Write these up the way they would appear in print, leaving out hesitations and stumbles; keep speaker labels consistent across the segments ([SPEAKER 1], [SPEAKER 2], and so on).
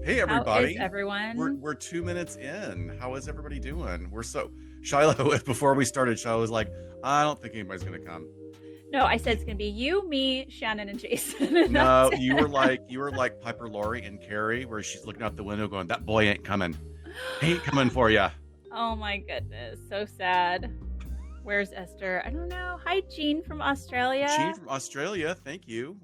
[SPEAKER 1] Hey
[SPEAKER 2] How is
[SPEAKER 1] everybody, we're
[SPEAKER 2] everyone?
[SPEAKER 1] we're 2 minutes in. How is everybody doing? Shiloh. Before we started, Shiloh was like, "I don't think anybody's gonna come."
[SPEAKER 2] No, I said
[SPEAKER 1] You,
[SPEAKER 2] it's gonna be you, me, Shannon, and Jason, and that's
[SPEAKER 1] no,
[SPEAKER 2] it.
[SPEAKER 1] you were like Piper Laurie and Carrie, where she's looking out the window, going, "That boy ain't coming. He ain't coming for you."
[SPEAKER 2] Oh my goodness, so sad. Where's Esther? I don't know. Hi, Jean from
[SPEAKER 1] Gene
[SPEAKER 2] Australia.
[SPEAKER 1] from Australia, thank you.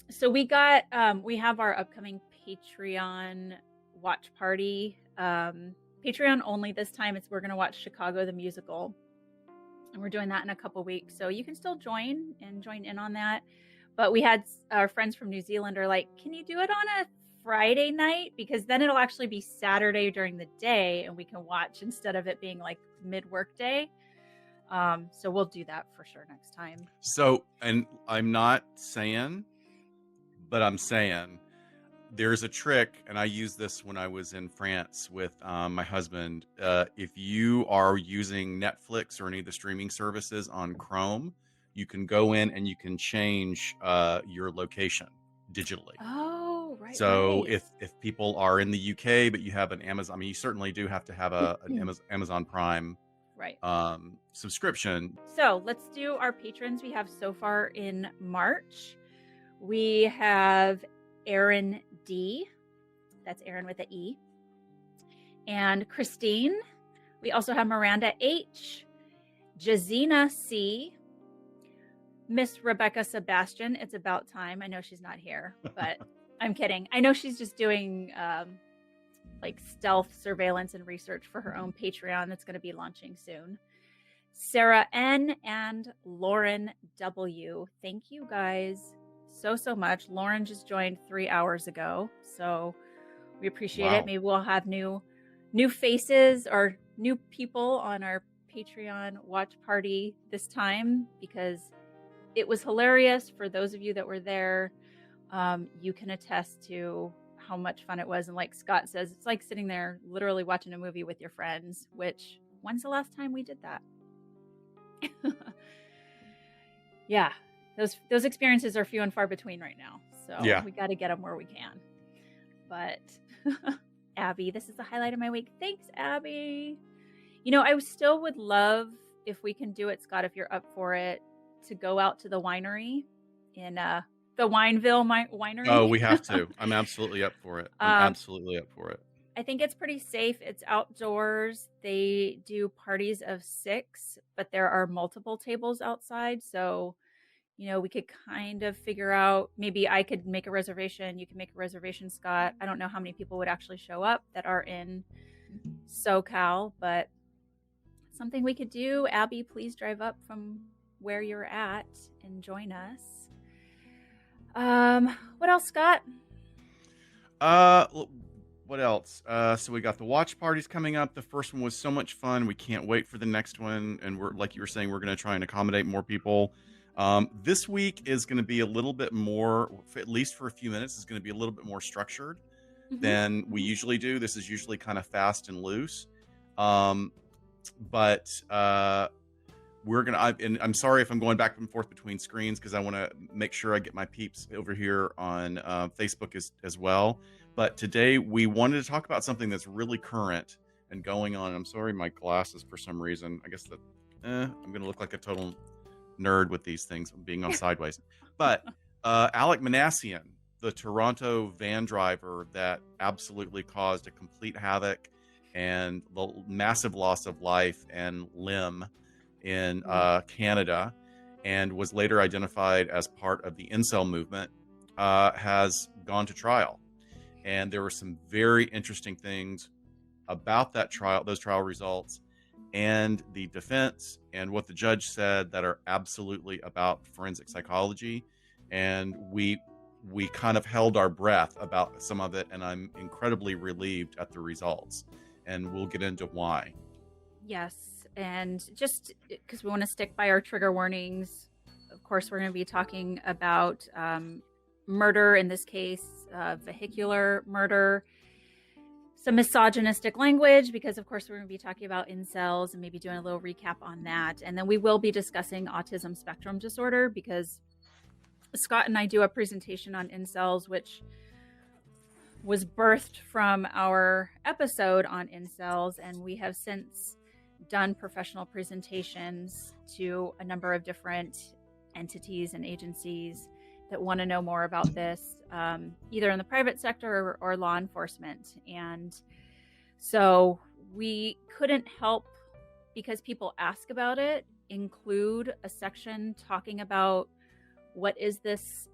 [SPEAKER 2] So we have our upcoming Patreon watch party. Patreon only this time. We're gonna watch Chicago the musical, and we're doing that in a couple weeks. So you can still join in on that. But we had our friends from New Zealand are like, can you do it on a Friday night? Because then it'll actually be Saturday during the day and we can watch instead of it being like mid work day. So we'll do that for sure next time.
[SPEAKER 1] So, and I'm not saying, but I'm saying there's a trick, and I used this when I was in France with my husband. If you are using Netflix or any of the streaming services on Chrome, you can go in and you can change your location digitally.
[SPEAKER 2] Oh,
[SPEAKER 1] So
[SPEAKER 2] right.
[SPEAKER 1] if people are in the UK but you have an Amazon, I mean, you certainly do have to have an Amazon Prime
[SPEAKER 2] Right.
[SPEAKER 1] subscription.
[SPEAKER 2] So let's do our patrons we have so far in March. We have Aaron D. That's Aaron with an E. And Christine. We also have Miranda H. Jazina C. Miss Rebecca Sebastian. It's about time. I know she's not here, but I'm kidding. I know she's just doing like stealth surveillance and research for her own Patreon that's going to be launching soon. Sarah N. and Lauren W. Thank you guys so much. Lauren just joined 3 hours ago, so we appreciate it.
[SPEAKER 1] Wow.
[SPEAKER 2] Maybe we'll have new faces or new people on our Patreon watch party this time because it was hilarious. For those of you that were there, you can attest to how much fun it was. And like Scott says, it's like sitting there literally watching a movie with your friends, which when's the last time we did that? Yeah, those experiences are few and far between right now. So
[SPEAKER 1] Yeah.
[SPEAKER 2] we got to get them where we can. But Abby, this is the highlight of my week. Thanks, Abby. You know, I still would love if we can do it, Scott, if you're up for it, to go out to the winery in the Wineville winery.
[SPEAKER 1] Oh, we have to. I'm absolutely up for it. I'm absolutely up for it.
[SPEAKER 2] I think it's pretty safe. It's outdoors. They do parties of 6, but there are multiple tables outside. So, you know, we could kind of figure out, maybe I could make a reservation. You can make a reservation, Scott. I don't know how many people would actually show up that are in SoCal, but something we could do. Abby, please drive up from where you're at and join us. What else, Scott?
[SPEAKER 1] What else? So we got the watch parties coming up. The first one was so much fun. We can't wait for the next one. And we're, like you were saying, we're going to try and accommodate more people. This week is going to be a little bit more, at least for a few minutes, is going to be a little bit more structured than we usually do. This is usually kind of fast and loose. But we're gonna. And I'm sorry if I'm going back and forth between screens because I want to make sure I get my peeps over here on Facebook as well. But today we wanted to talk about something that's really current and going on. I'm sorry, my glasses for some reason. I guess that I'm gonna look like a total nerd with these things being on sideways. But Alec Manassian, the Toronto van driver that absolutely caused a complete havoc and the massive loss of life and limb in Canada, and was later identified as part of the incel movement, has gone to trial. And there were some very interesting things about that trial, those trial results, and the defense, and what the judge said that are absolutely about forensic psychology. And we kind of held our breath about some of it, and I'm incredibly relieved at the results. And we'll get into why.
[SPEAKER 2] Yes. And just because we want to stick by our trigger warnings, of course, we're going to be talking about murder, in this case, vehicular murder, some misogynistic language, because, of course, we're going to be talking about incels and maybe doing a little recap on that. And then we will be discussing autism spectrum disorder, because Scott and I do a presentation on incels, which was birthed from our episode on incels, and we have since done professional presentations to a number of different entities and agencies that want to know more about this, either in the private sector or law enforcement. And so we couldn't help, because people ask about it, include a section talking about what is this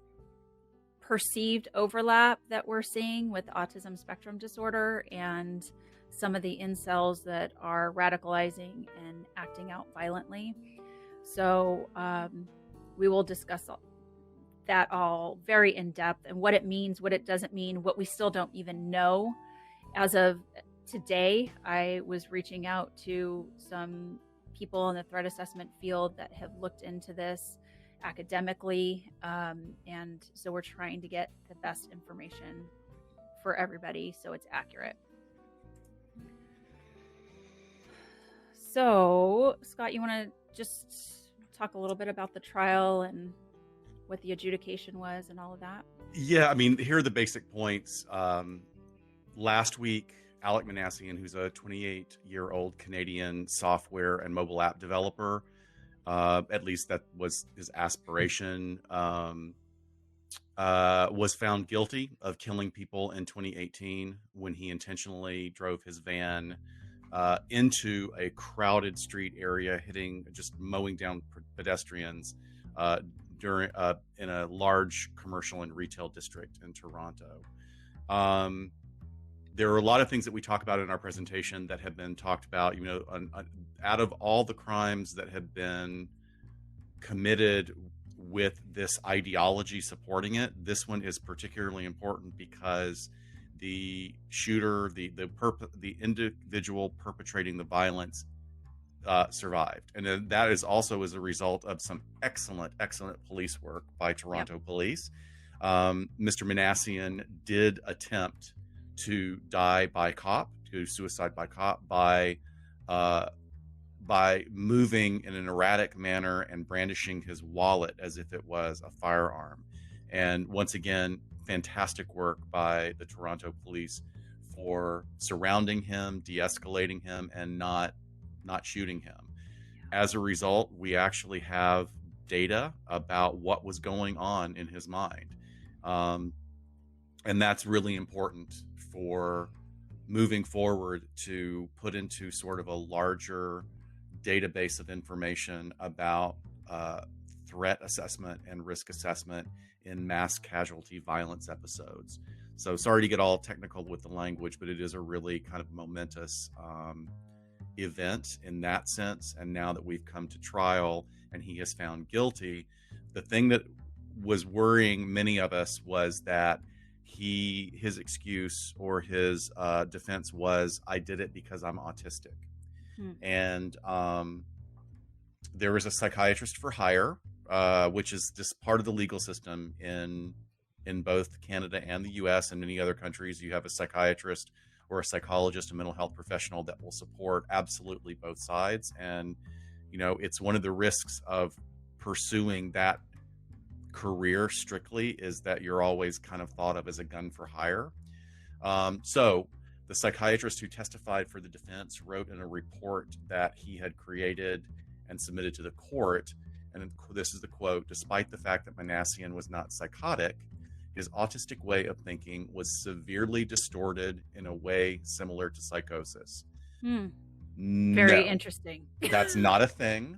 [SPEAKER 2] perceived overlap that we're seeing with autism spectrum disorder and some of the incels that are radicalizing and acting out violently. So we will discuss that all very in depth, and what it means, what it doesn't mean, what we still don't even know. As of today, I was reaching out to some people in the threat assessment field that have looked into this academically, and so we're trying to get the best information for everybody so it's accurate. So, Scott, you want to just talk a little bit about the trial and what the adjudication was and all of that?
[SPEAKER 1] Yeah, I mean, here are the basic points. Last week, Alec Manassian, who's a 28-year-old Canadian software and mobile app developer, at least that was his aspiration, was found guilty of killing people in 2018 when he intentionally drove his van into a crowded street area, just mowing down pedestrians during in a large commercial and retail district in Toronto. There are a lot of things that we talk about in our presentation that have been talked about. You know, out of all the crimes that have been committed with this ideology supporting it, this one is particularly important because the shooter, the individual perpetrating the violence, survived, and that is also as a result of some excellent police work by Toronto Police. Mr. Manassian did attempt to die by cop, to suicide by cop, by moving in an erratic manner and brandishing his wallet as if it was a firearm. And once again, fantastic work by the Toronto Police for surrounding him, de-escalating him, and not shooting him. As a result, we actually have data about what was going on in his mind. And that's really important for moving forward to put into sort of a larger database of information about threat assessment and risk assessment in mass casualty violence episodes. So sorry to get all technical with the language, but it is a really kind of momentous event in that sense. And now that we've come to trial and he has found guilty, the thing that was worrying many of us was that his excuse or his defense was, I did it because I'm autistic. And there is a psychiatrist for hire, which is just part of the legal system in both Canada and the US and many other countries. You have a psychiatrist or a psychologist, a mental health professional that will support absolutely both sides. And, you know, it's one of the risks of pursuing that career strictly is that you're always kind of thought of as a gun for hire. So the psychiatrist who testified for the defense wrote in a report that he had created and submitted to the court, and this is the quote: despite the fact that Manassian was not psychotic, his autistic way of thinking was severely distorted in a way similar to psychosis.
[SPEAKER 2] Very interesting.
[SPEAKER 1] That's not a thing.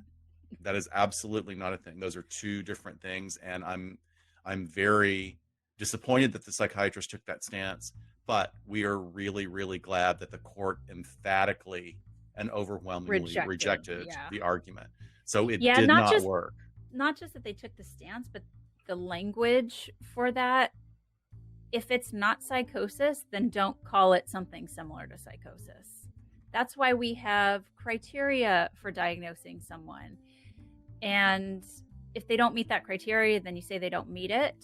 [SPEAKER 1] That is absolutely not a thing. Those are two different things, and I'm very disappointed that the psychiatrist took that stance, but we are really, really glad that the court emphatically and overwhelmingly rejected the argument. So it did not work.
[SPEAKER 2] Not just that they took the stance, but the language for that. If it's not psychosis, then don't call it something similar to psychosis. That's why we have criteria for diagnosing someone. And if they don't meet that criteria, then you say they don't meet it,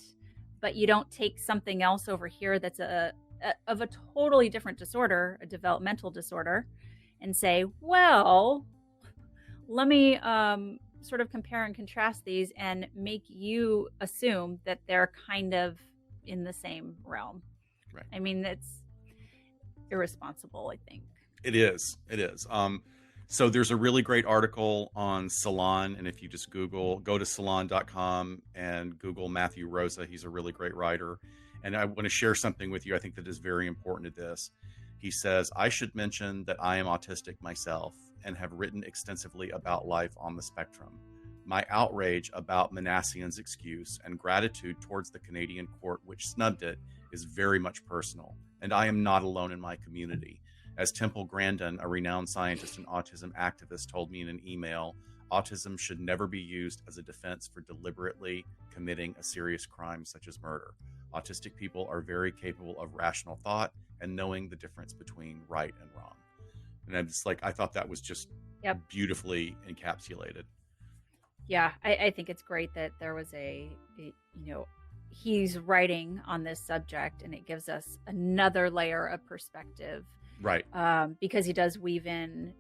[SPEAKER 2] but you don't take something else over here that's of a totally different disorder, a developmental disorder, and say, well, let me sort of compare and contrast these and make you assume that they're kind of in the same realm.
[SPEAKER 1] Right.
[SPEAKER 2] I mean, it's irresponsible, I think.
[SPEAKER 1] It is. It is. So there's a really great article on Salon, and if you just go to salon.com and Google Matthew Rosa, he's a really great writer. And I want to share something with you I think that is very important to this. He says, I should mention that I am autistic myself and have written extensively about life on the spectrum. My outrage about Manassian's excuse and gratitude towards the Canadian court which snubbed it is very much personal, and I am not alone in my community. As Temple Grandin, a renowned scientist and autism activist, told me in an email, autism should never be used as a defense for deliberately committing a serious crime such as murder. Autistic people are very capable of rational thought and knowing the difference between right and wrong. And I'm just like, I thought that was just
[SPEAKER 2] Yep.
[SPEAKER 1] beautifully encapsulated.
[SPEAKER 2] Yeah, I think it's great that there was he's writing on this subject, and it gives us another layer of perspective.
[SPEAKER 1] Right.
[SPEAKER 2] Because he does weave in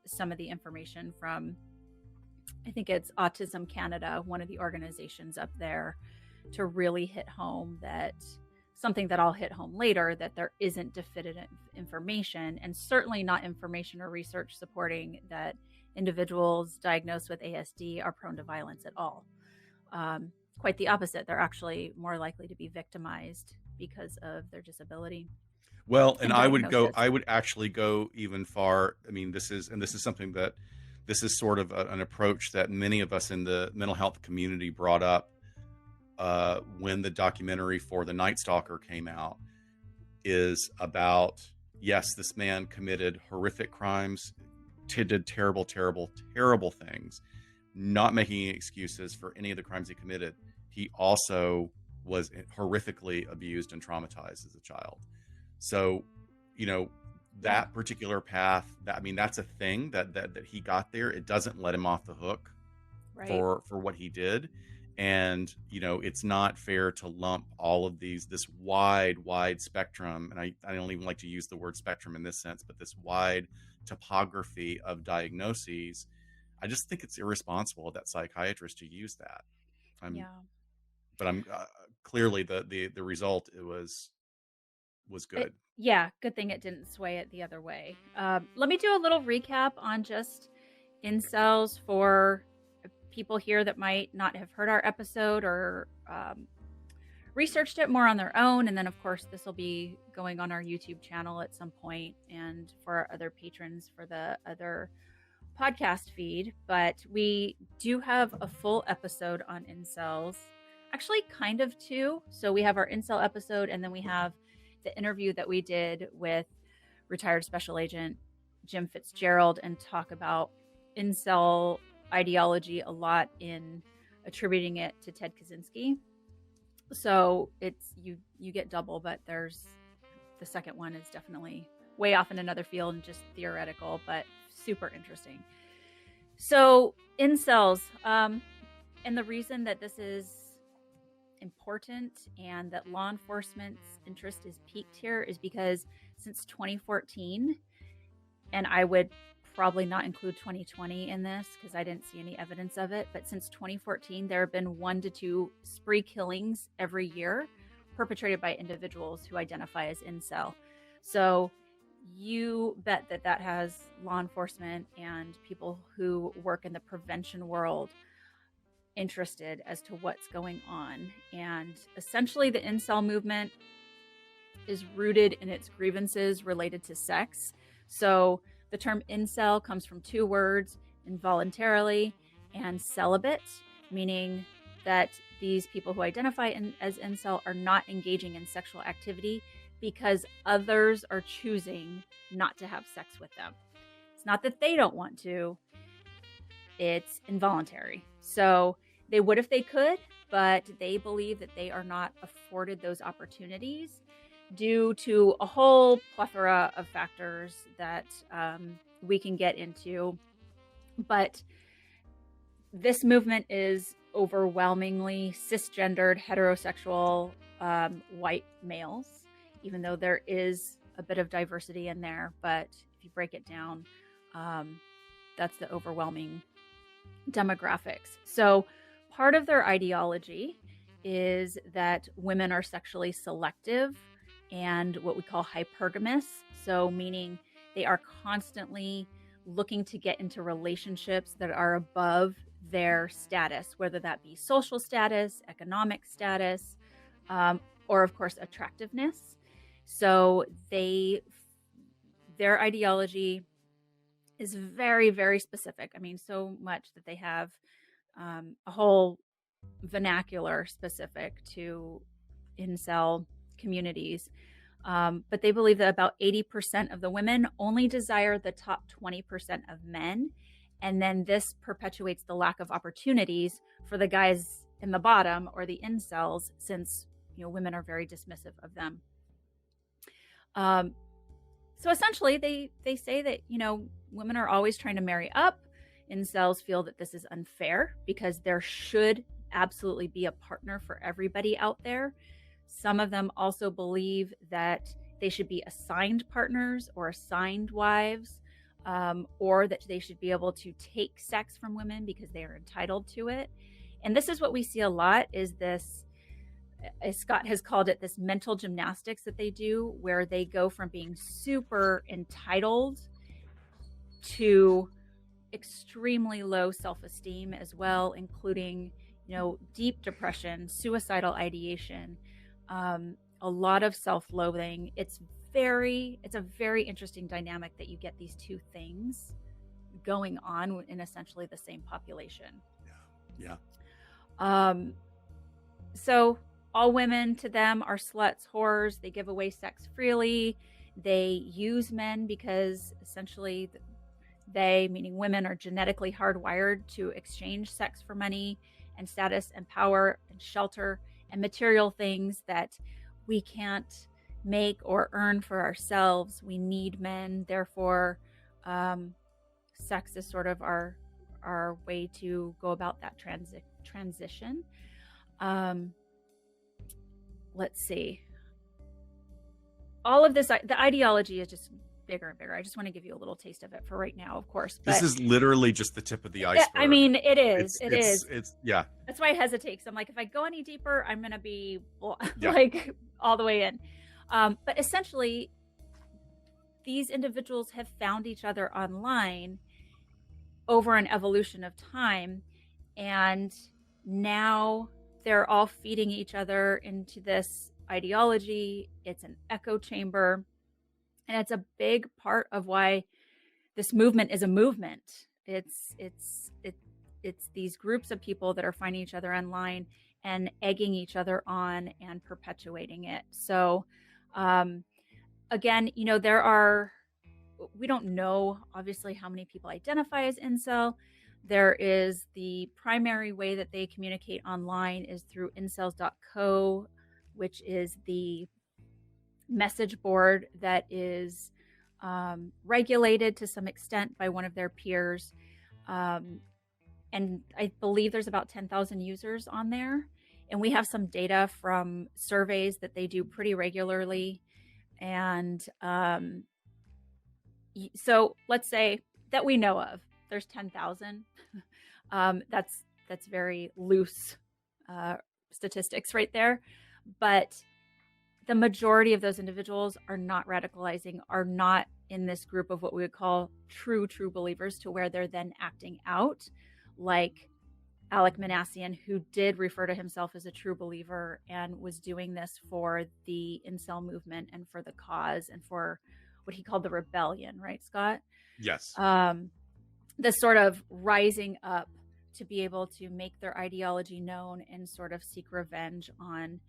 [SPEAKER 2] some of the information from, I think it's Autism Canada, one of the organizations up there, to really hit home that something that I'll hit home later, that there isn't definitive information, and certainly not information or research supporting that individuals diagnosed with ASD are prone to violence at all. Quite the opposite. They're actually more likely to be victimized because of their disability.
[SPEAKER 1] Well, and I would actually go even far. I mean, this is something that this is sort of an approach that many of us in the mental health community brought up when the documentary for The Night Stalker came out, is about, yes, this man committed horrific crimes, did terrible, terrible, terrible things, not making any excuses for any of the crimes he committed. He also was horrifically abused and traumatized as a child. So, that particular path, that's a thing that he got there. It doesn't let him off the hook for what he did. And, it's not fair to lump all of this wide spectrum. And I don't even like to use the word spectrum in this sense, but this wide topography of diagnoses. I just think it's irresponsible of that psychiatrist to use that. But I'm clearly the result, it was good.
[SPEAKER 2] Good thing it didn't sway it the other way. Let me do a little recap on just incels for people here that might not have heard our episode or researched it more on their own. And then, of course, this will be going on our YouTube channel at some point, and for our other patrons for the other podcast feed. But we do have a full episode on incels, actually kind of two. So we have our incel episode, and then we have the interview that we did with retired special agent Jim Fitzgerald, and talk about incel ideology a lot in attributing it to Ted Kaczynski. So it's you get double, but there's the second one is definitely way off in another field and just theoretical, but super interesting. So incels, and the reason that this is important and that law enforcement's interest is peaked here is because since 2014, and I would probably not include 2020 in this because I didn't see any evidence of it, but since 2014 there have been 1 to 2 spree killings every year perpetrated by individuals who identify as incel. So you bet that has law enforcement and people who work in the prevention world interested as to what's going on. And essentially the incel movement is rooted in its grievances related to sex. So the term incel comes from 2 words, involuntarily and celibate, meaning that these people who identify as incel are not engaging in sexual activity because others are choosing not to have sex with them. It's not that they don't want to, it's involuntary. So they would if they could, but they believe that they are not afforded those opportunities due to a whole plethora of factors that we can get into. But this movement is overwhelmingly cisgendered, heterosexual, white males, even though there is a bit of diversity in there. But if you break it down, that's the overwhelming demographics. So part of their ideology is that women are sexually selective and what we call hypergamous. So, meaning they are constantly looking to get into relationships that are above their status, whether that be social status, economic status, or of course, attractiveness. So, their ideology is very, very specific. I mean, so much that they have a whole vernacular specific to incel communities. But they believe that about 80% of the women only desire the top 20% of men. And then this perpetuates the lack of opportunities for the guys in the bottom, or the incels, since women are very dismissive of them. So essentially, they say that women are always trying to marry up. Incels feel that this is unfair because there should absolutely be a partner for everybody out there. Some of them also believe that they should be assigned partners or assigned wives, or that they should be able to take sex from women because they are entitled to it. And this is what we see a lot, is this, as Scott has called it, this mental gymnastics that they do, where they go from being super entitled to extremely low self-esteem as well, including deep depression, suicidal ideation, a lot of self-loathing. It's a very interesting dynamic that you get these two things going on in essentially the same population.
[SPEAKER 1] Yeah.
[SPEAKER 2] So all women to them are sluts, whores. They give away sex freely. They use men because essentially they, meaning women, are genetically hardwired to exchange sex for money and status and power and shelter and material things that we can't make or earn for ourselves. We need men. Therefore, sex is sort of our way to go about that transition. Let's see. All of this, the ideology is just bigger and bigger. I just want to give you a little taste of it for right now, of course.
[SPEAKER 1] But this is literally just the tip of the iceberg.
[SPEAKER 2] I mean, it is.
[SPEAKER 1] It's yeah.
[SPEAKER 2] That's why I hesitate. Because I'm like, if I go any deeper, I'm going to be like all the way in. But essentially, these individuals have found each other online over an evolution of time. And now they're all feeding each other into this ideology. It's an echo chamber. And it's a big part of why this movement is a movement. It's these groups of people that are finding each other online and egging each other on and perpetuating it. So, again, we don't know obviously how many people identify as incel. There is the primary way that they communicate online is through incels.co, which is the message board that is regulated to some extent by one of their peers. And I believe there's about 10,000 users on there. And we have some data from surveys that they do pretty regularly. And so let's say that we know of, there's 10,000. That's very loose statistics right there. But the majority of those individuals are not radicalizing, are not in this group of what we would call true believers, to where they're then acting out like Alec Manassian, who did refer to himself as a true believer and was doing this for the incel movement and for the cause and for what he called the rebellion, right, Scott?
[SPEAKER 1] Yes.
[SPEAKER 2] This sort of rising up to be able to make their ideology known and sort of seek revenge on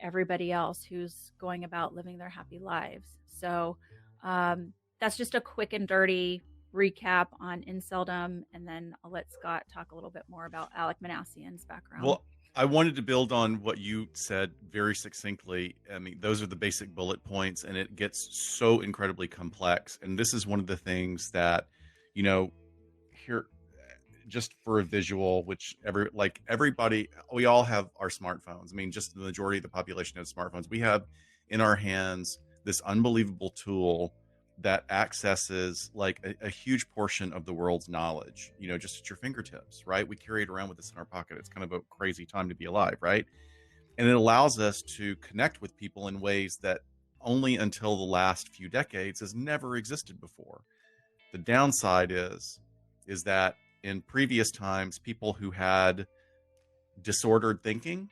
[SPEAKER 2] everybody else who's going about living their happy lives. So that's just a quick and dirty recap on inceldom, and then I'll let Scott talk a little bit more about Alec Manassian's background.
[SPEAKER 1] Well, I wanted to build on what you said very succinctly. I mean, those are the basic bullet points, and it gets so incredibly complex. And this is one of the things that, here, just for a visual, which everybody, we all have our smartphones. I mean, just the majority of the population has smartphones. We have in our hands this unbelievable tool that accesses like a huge portion of the world's knowledge, just at your fingertips, right? We carry it around with us in our pocket. It's kind of a crazy time to be alive, right? And it allows us to connect with people in ways that only until the last few decades has never existed before. The downside is that in previous times, people who had disordered thinking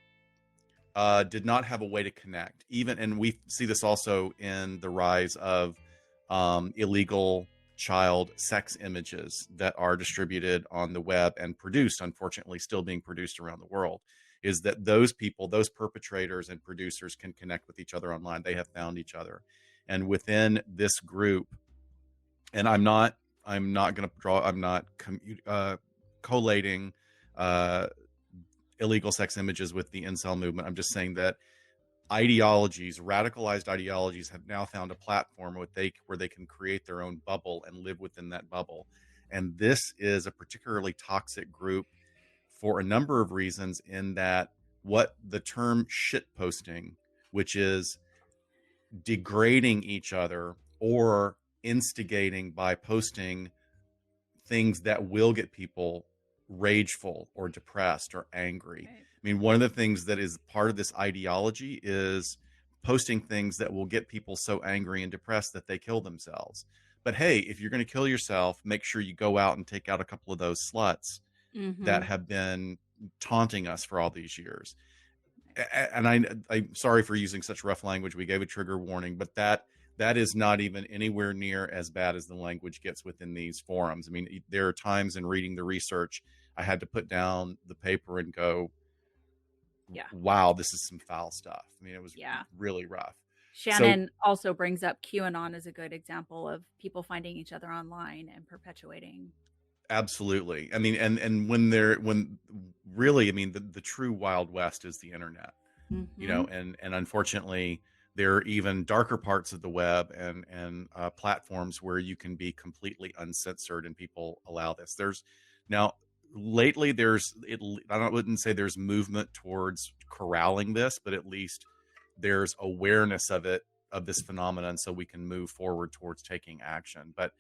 [SPEAKER 1] did not have a way to connect. Even, and we see this also in the rise of illegal child sex images that are distributed on the web and produced, unfortunately, still being produced around the world. Is that those people, those perpetrators and producers, can connect with each other online. They have found each other, and within this group, and I'm not going to draw, I'm not collating uh, illegal sex images with the incel movement. I'm just saying that ideologies, radicalized ideologies, have now found a platform where they can create their own bubble and live within that bubble. And this is a particularly toxic group for a number of reasons, in that what the term shit posting, which is degrading each other or instigating by posting things that will get people rageful or depressed or angry.
[SPEAKER 2] Right.
[SPEAKER 1] I mean, one of the things that is part of this ideology is posting things that will get people so angry and depressed that they kill themselves. But hey, if you're going to kill yourself, make sure you go out and take out a couple of those sluts that
[SPEAKER 2] Mm-hmm.
[SPEAKER 1] have been taunting us for all these years. And I'm sorry for using such rough language. We gave a trigger warning, but that is not even anywhere near as bad as the language gets within these forums. I mean, there are times in reading the research, I had to put down the paper and go,
[SPEAKER 2] Yeah.
[SPEAKER 1] wow, this is some foul stuff. I mean, it was
[SPEAKER 2] Yeah.
[SPEAKER 1] really rough. So
[SPEAKER 2] Shannon also brings up QAnon as a good example of people finding each other online and perpetuating.
[SPEAKER 1] absolutely. I mean, and when really, I mean, the true Wild West is the internet, you
[SPEAKER 2] Mm-hmm.
[SPEAKER 1] know, and unfortunately, there are even darker parts of the web and platforms where you can be completely uncensored, and people allow this. There's now lately there's it. Wouldn't say there's movement towards corralling this, but at least there's awareness of this phenomenon, so we can move forward towards taking action. But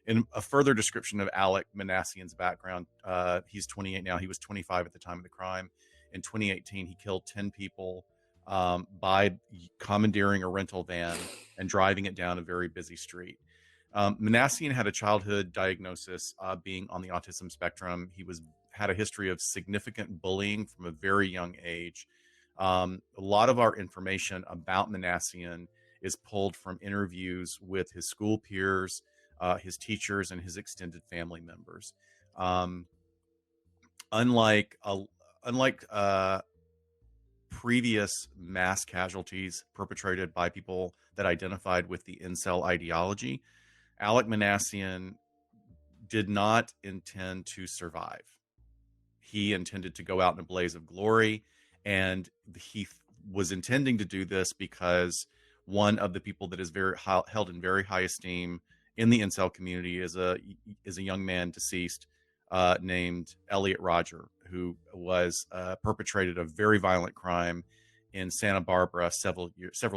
[SPEAKER 1] in a further description of Alec Manassian's background, he's 28 now. He was 25 at the time of the crime. In 2018, he killed 10 people by commandeering a rental van and driving it down a very busy street. Manassian had a childhood diagnosis being on the autism spectrum. He had a history of significant bullying from a very young age. A lot of our information about Manassian is pulled from interviews with his school peers, his teachers, and his extended family members. Um, unlike unlike previous mass casualties perpetrated by people that identified with the incel ideology, Alec Manassian did not intend to survive. He intended to go out in a blaze of glory, and he was intending to do this because one of the people that is held in very high esteem in the incel community is a young man deceased named Elliot Rodger, who was perpetrated a very violent crime in Santa Barbara several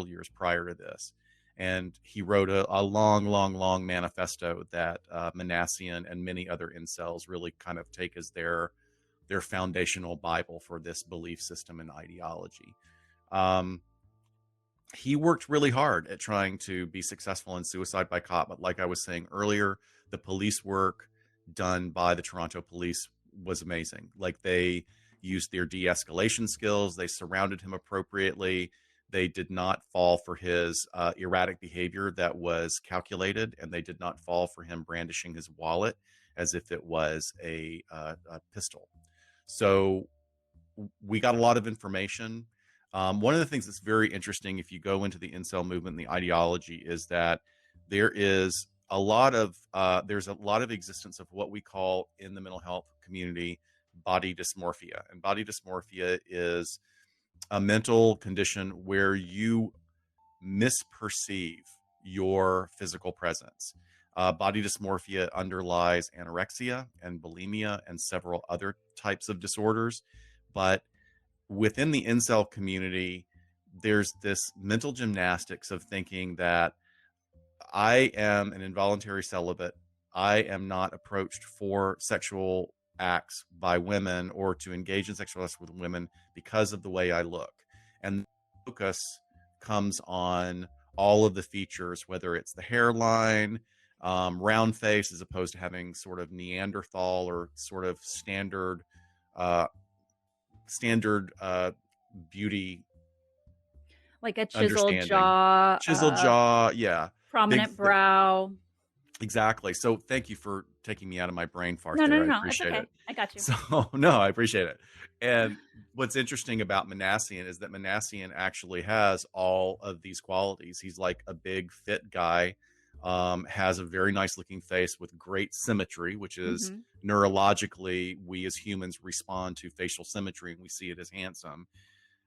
[SPEAKER 1] years prior to this. And he wrote a long manifesto that Manassian and many other incels really kind of take as their foundational Bible for this belief system and ideology. Um, he worked really hard at trying to be successful in suicide by cop, but like I was saying earlier, the police work done by the Toronto police was amazing. Like, they used their de-escalation skills, they surrounded him appropriately, they did not fall for his erratic behavior that was calculated, and they did not fall for him brandishing his wallet as if it was a pistol. So we got a lot of information. One of the things that's very interesting, if you go into the incel movement and the ideology, is that there's a lot of existence of what we call in the mental health community body dysmorphia. And body dysmorphia is a mental condition where you misperceive your physical presence. Body dysmorphia underlies anorexia and bulimia and several other types of disorders. But within the incel community, there's this mental gymnastics of thinking that I am an involuntary celibate. I am not approached for sexual acts by women or to engage in sexual acts with women because of the way I look. And the focus comes on all of the features, whether it's the hairline, round face, as opposed to having sort of Neanderthal or sort of uh, standard beauty
[SPEAKER 2] Like a chiseled
[SPEAKER 1] understanding.
[SPEAKER 2] jaw,
[SPEAKER 1] Chiseled jaw, yeah, big,
[SPEAKER 2] prominent brow.
[SPEAKER 1] exactly. So thank you for taking me out of my brain fart
[SPEAKER 2] No, no,
[SPEAKER 1] there.
[SPEAKER 2] no,
[SPEAKER 1] I
[SPEAKER 2] no. It's
[SPEAKER 1] appreciate
[SPEAKER 2] okay.
[SPEAKER 1] it.
[SPEAKER 2] I got you.
[SPEAKER 1] So no, I appreciate it. And what's interesting about Manassian is that Manassian actually has all of these qualities. He's like a big fit guy, has a very nice looking face with great symmetry, which is
[SPEAKER 2] Mm-hmm.
[SPEAKER 1] neurologically, we as humans respond to facial symmetry and we see it as handsome.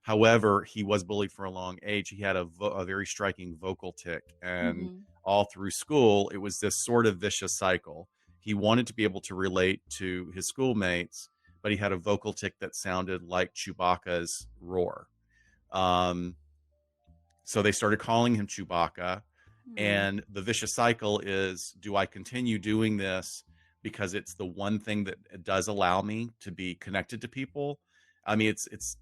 [SPEAKER 1] However, he was bullied for a long age. He had a very striking vocal tick, and
[SPEAKER 2] Mm-hmm.
[SPEAKER 1] all through school, it was this sort of vicious cycle. He wanted to be able to relate to his schoolmates, but he had a vocal tick that sounded like Chewbacca's roar. Um, so they started calling him Chewbacca.
[SPEAKER 2] Mm-hmm.
[SPEAKER 1] And the vicious cycle is, do I continue doing this because it's the one thing that it does allow me to be connected to people? I mean, it's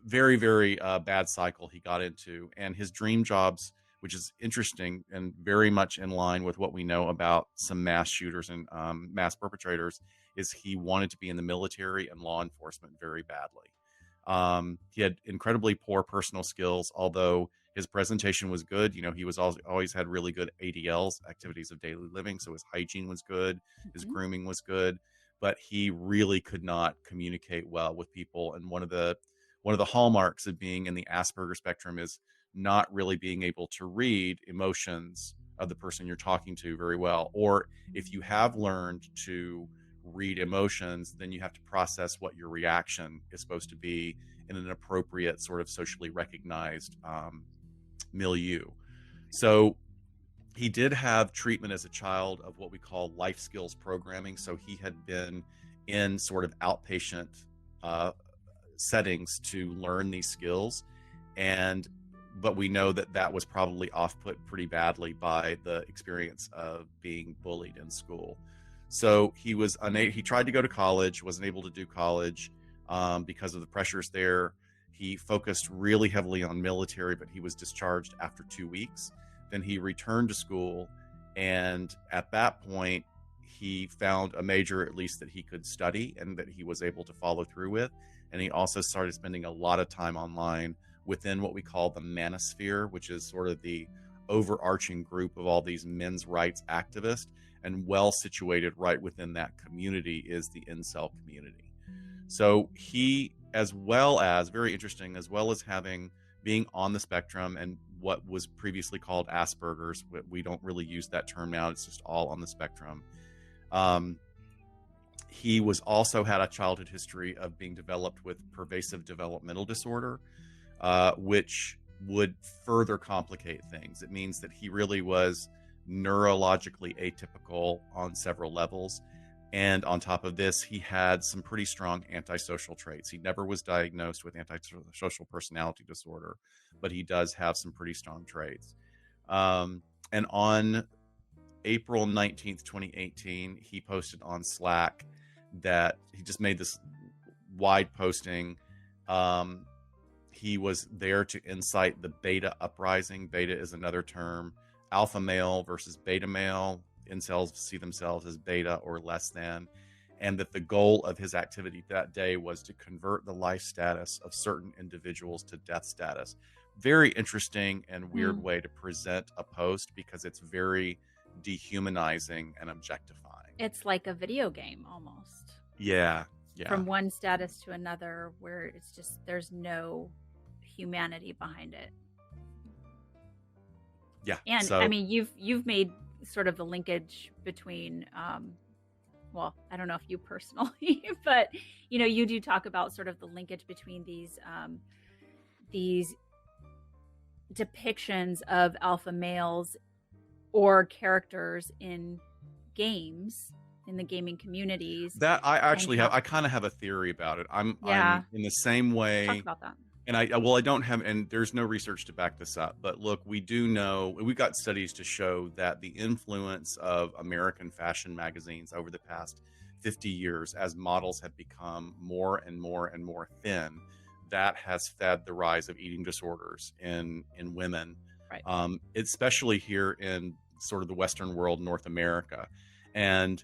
[SPEAKER 1] very, very bad cycle he got into. And his dream jobs, which is interesting and very much in line with what we know about some mass shooters and mass perpetrators, is he wanted to be in the military and law enforcement very badly. He had incredibly poor personal skills, although his presentation was good. You know, he was always had really good ADLs, activities of daily living. So his hygiene was good, his
[SPEAKER 2] Mm-hmm.
[SPEAKER 1] grooming was good, but he really could not communicate well with people. And one of the hallmarks of being in the Asperger spectrum is not really being able to read emotions of the person you're talking to very well. Or if you have learned to read emotions, then you have to process what your reaction is supposed to be in an appropriate sort of socially recognized milieu. So he did have treatment as a child of what we call life skills programming. So he had been in sort of outpatient uh, settings to learn these skills, and but we know that that was probably off put pretty badly by the experience of being bullied in school. So he tried to go to college, wasn't able to do college because of the pressures there. He focused really heavily on military, but he was discharged after 2 weeks. Then he returned to school, and at that point he found a major, at least, that he could study and that he was able to follow through with. And he also started spending a lot of time online within what we call the manosphere, which is sort of the overarching group of all these men's rights activists. And well situated right within that community is the incel community. So he, as well as, very interesting, as well as being on the spectrum and what was previously called Asperger's, we don't really use that term now, it's just all on the spectrum. He was also had a childhood history of being developed with pervasive developmental disorder, which would further complicate things. It means that he really was neurologically atypical on several levels. And on top of this, he had some pretty strong antisocial traits. He never was diagnosed with antisocial personality disorder, but he does have some pretty strong traits. And on April 19th, 2018, he posted on Slack that he just made this wide posting. He was there to incite the beta uprising. Beta is another term. Alpha male versus beta male. Incels see themselves as beta or less than. And that the goal of his activity that day was to convert the life status of certain individuals to death status. Very interesting and weird way to present a post, because it's very dehumanizing and objectifying.
[SPEAKER 2] It's like a video game almost.
[SPEAKER 1] Yeah.
[SPEAKER 2] From one status to another, where it's just there's no humanity behind it.
[SPEAKER 1] Yeah.
[SPEAKER 2] And
[SPEAKER 1] so,
[SPEAKER 2] I mean, you've made sort of the linkage between well, I don't know if you personally, but you know, you do talk about sort of the linkage between these depictions of alpha males or characters in games, in the gaming communities.
[SPEAKER 1] That I actually I kind of have a theory about it. I'm in the same way.
[SPEAKER 2] Talk about that.
[SPEAKER 1] And I don't have, and there's no research to back this up, but look, we do know, we've got studies to show that the influence of American fashion magazines over the past 50 years, as models have become more and more and more thin, that has fed the rise of eating disorders in women.
[SPEAKER 2] Right.
[SPEAKER 1] Especially here in sort of the Western world, North America. And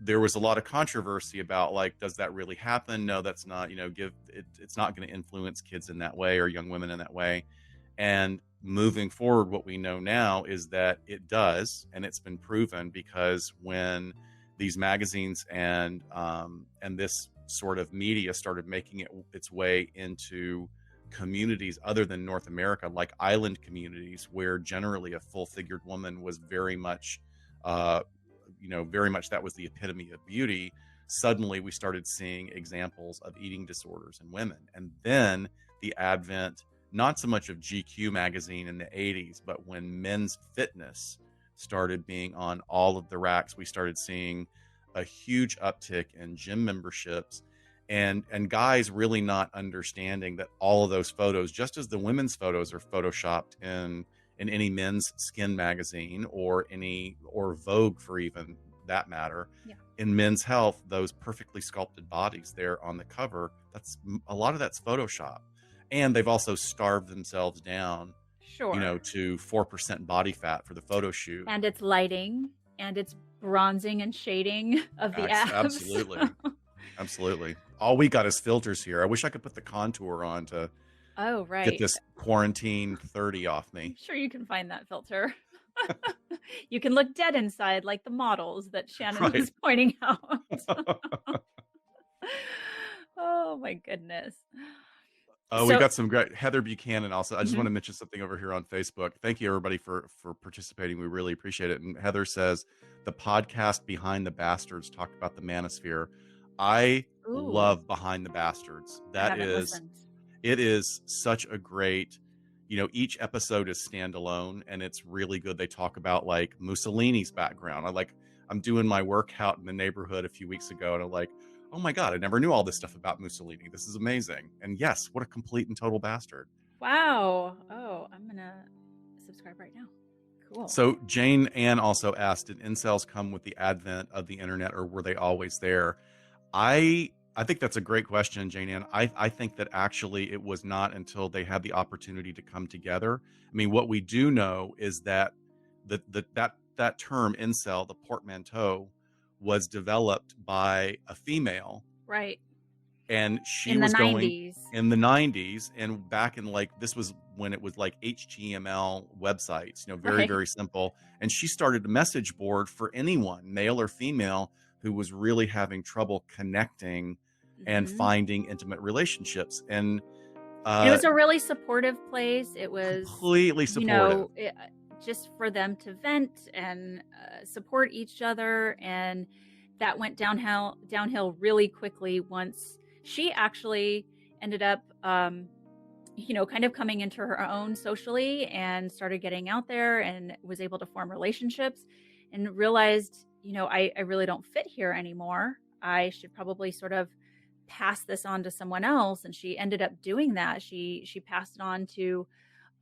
[SPEAKER 1] there was a lot of controversy about, like, does that really happen? No, that's not, it's not going to influence kids in that way or young women in that way. And moving forward, what we know now is that it does, and it's been proven, because when these magazines and this sort of media started making its way into communities other than North America, like island communities, where generally a full-figured woman was very much, very much that was the epitome of beauty. Suddenly, we started seeing examples of eating disorders in women, and then the advent, not so much of GQ magazine in the 80s, but when men's fitness started being on all of the racks, we started seeing a huge uptick in gym memberships, and guys really not understanding that all of those photos, just as the women's photos are photoshopped in any men's skin magazine or Vogue, for even that matter.
[SPEAKER 2] Yeah.
[SPEAKER 1] In Men's Health, those perfectly sculpted bodies there on the cover, that's a lot of that's Photoshop. And they've also starved themselves down,
[SPEAKER 2] Sure.
[SPEAKER 1] to 4% body fat for the photo shoot.
[SPEAKER 2] And it's lighting and it's bronzing and shading of the abs.
[SPEAKER 1] Absolutely. Absolutely. All we got is filters here. I wish I could put the contour on to
[SPEAKER 2] Oh,
[SPEAKER 1] get
[SPEAKER 2] right.
[SPEAKER 1] this quarantine 30 off
[SPEAKER 2] I'm
[SPEAKER 1] me.
[SPEAKER 2] sure you can find that filter. You can look dead inside like the models that Shannon
[SPEAKER 1] Right.
[SPEAKER 2] was pointing out. Oh my goodness.
[SPEAKER 1] We've
[SPEAKER 2] So,
[SPEAKER 1] got some great Heather Buchanan also. I just want
[SPEAKER 2] mhm.
[SPEAKER 1] to mention something over here on Facebook. Thank you everybody for participating. We really appreciate it. And Heather says the podcast Behind the Bastards talked about the manosphere. I
[SPEAKER 2] Ooh,
[SPEAKER 1] love Behind the Bastards.
[SPEAKER 2] I haven't listened.
[SPEAKER 1] It is such a great, each episode is standalone and it's really good. They talk about like Mussolini's background. I'm doing my workout in the neighborhood a few weeks ago, and I'm like, oh my God, I never knew all this stuff about Mussolini. This is amazing. And yes, what a complete and total bastard.
[SPEAKER 2] Wow. Oh, I'm gonna subscribe right now. Cool.
[SPEAKER 1] So Jane Ann also asked, did incels come with the advent of the internet, or were they always there? I think that's a great question, Jane Ann. I think that actually it was not until they had the opportunity to come together. I mean, what we do know is that that term incel, the portmanteau, was developed by a female,
[SPEAKER 2] Right.
[SPEAKER 1] and she
[SPEAKER 2] In the
[SPEAKER 1] was going
[SPEAKER 2] 90s.
[SPEAKER 1] in the 90s, and back in, like, this was when it was like HTML websites, very,
[SPEAKER 2] Right.
[SPEAKER 1] very simple. And she started a message board for anyone, male or female, who was really having trouble connecting and
[SPEAKER 2] Hmm.
[SPEAKER 1] finding intimate relationships. And
[SPEAKER 2] And it was a really supportive place. It was,
[SPEAKER 1] completely supportive.
[SPEAKER 2] just for them to vent and support each other. And that went downhill really quickly once she actually ended up, kind of coming into her own socially and started getting out there and was able to form relationships and realized, I really don't fit here anymore. I should probably sort of pass this on to someone else. And she ended up doing that. She passed it on to